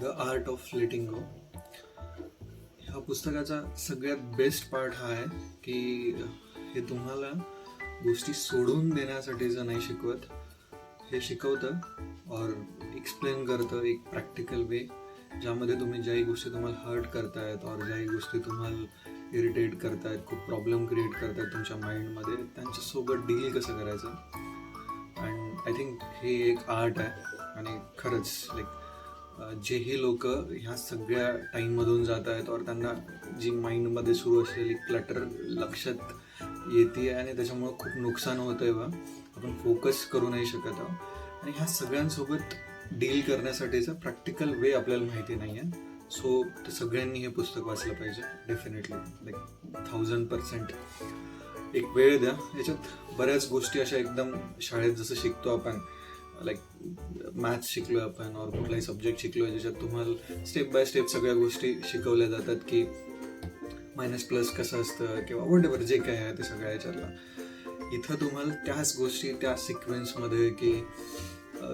The art of letting गो. ह्या पुस्तकाचा सगळ्यात बेस्ट पार्ट हा आहे की हे तुम्हाला गोष्टी सोडून देण्यासाठीचं नाही शिकवत, हे शिकवतं और एक्सप्लेन करतं एक प्रॅक्टिकल वे, ज्यामध्ये तुम्ही ज्याही गोष्टी तुम्हाला हर्ट करतायत और ज्याही गोष्टी तुम्हाला इरिटेट करतायत, खूप प्रॉब्लेम क्रिएट करतायत तुमच्या माइंडमध्ये, त्यांच्यासोबत डील कसं करायचं. अँड आय थिंक हे एक आर्ट आहे. आणि खरंच जेही लोक ह्या सगळ्या टाईममधून जात आहेत और त्यांना जी माइंडमध्ये सुरू असलेली क्लटर लक्षात येते आणि त्याच्यामुळं खूप नुकसान होतं आहे, आपण फोकस करू नाही शकत आहोत. आणि ह्या सगळ्यांसोबत डील करण्यासाठीचा प्रॅक्टिकल वे आपल्याला माहिती नाही आहे. सो ते सगळ्यांनी हे पुस्तक वाचलं पाहिजे डेफिनेटली, 1000%. एक वेळ द्या. याच्यात बऱ्याच गोष्टी अशा एकदम शाळेत जसं शिकतो आपण, मॅथ्स शिकलो आपण और कुठलाही सब्जेक्ट शिकलो ज्याच्यात तुम्हाला स्टेप बाय स्टेप सगळ्या गोष्टी शिकवल्या जातात की मायनस प्लस कसं असतं किंवा वॉट एव्हर जे काय आहे ते सगळ्या याच्यातला. इथं तुम्हाला त्याच गोष्टी त्या सिक्वेन्समध्ये की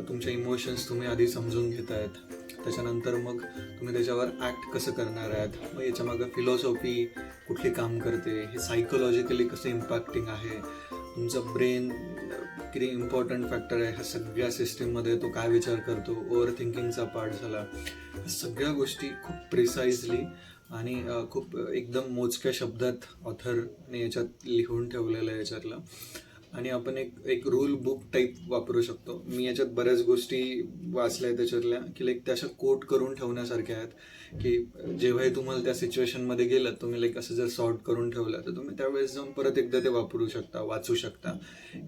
तुमच्या इमोशन्स तुम्ही आधी समजून घेतायत, त्याच्यानंतर मग तुम्ही त्याच्यावर ॲक्ट कसं करणार आहात, मग याच्यामागं फिलॉसॉफी कुठली काम करते, हे सायकोलॉजिकली कसं इम्पॅक्टिंग आहे, तुमचं ब्रेन किती इम्पॉर्टंट फॅक्टर आहे ह्या सगळ्या सिस्टीममध्ये, तो काय विचार करतो, ओव्हर थिंकिंगचा पार्ट झाला, ह्या सगळ्या गोष्टी खूप प्रिसाइजली आणि खूप एकदम मोजक्या शब्दात ऑथरने याच्यात लिहून ठेवलेलं आहे याच्यातलं. आणि आपण एक रूल बुक टाईप वापरू शकतो. मी याच्यात बऱ्याच गोष्टी वाचल्या आहेत त्याच्यातल्या की त्या अशा कोट करून ठेवण्यासारख्या आहेत की जेव्हाही तुम्हाला त्या सिच्युएशनमध्ये गेलात, तुम्ही असं जर सॉर्ट करून ठेवलं तर तुम्ही त्यावेळेस जाऊन परत एकदा ते वापरू शकता, वाचू शकता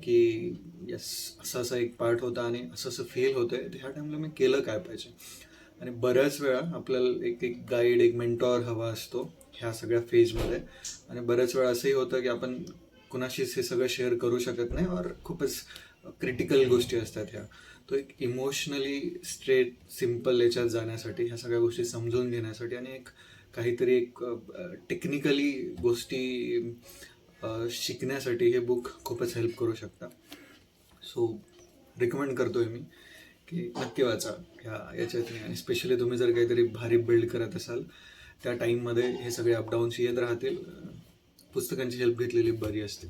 की यस असा असा एक पार्ट होता आणि असं असं फील होतंय, तर ह्या टाईमला मी केलं काय पाहिजे. आणि बऱ्याच वेळा आपल्याला एक गाईड, एक मेंटॉर हवा असतो ह्या सगळ्या फेजमध्ये. आणि बऱ्याच वेळा असंही होतं की आपण कुणाशीच हे सगळं शेअर करू शकत नाही और खूपच क्रिटिकल गोष्टी असतात ह्या. तो एक इमोशनली स्ट्रेट सिम्पल याच्यात जाण्यासाठी, ह्या सगळ्या गोष्टी समजून घेण्यासाठी आणि एक काहीतरी एक टेक्निकली गोष्टी शिकण्यासाठी हे बुक खूपच हेल्प करू शकता. सो रिकमेंड करतोय मी की नक्की वाचा याच्यात. आणि स्पेशली तुम्ही जर काहीतरी भारी बिल्ड करत असाल त्या टाईममध्ये हे सगळे अपडाऊन्स येत राहतील, पुस्तकांची हेल्प घेतलेली बरी असते.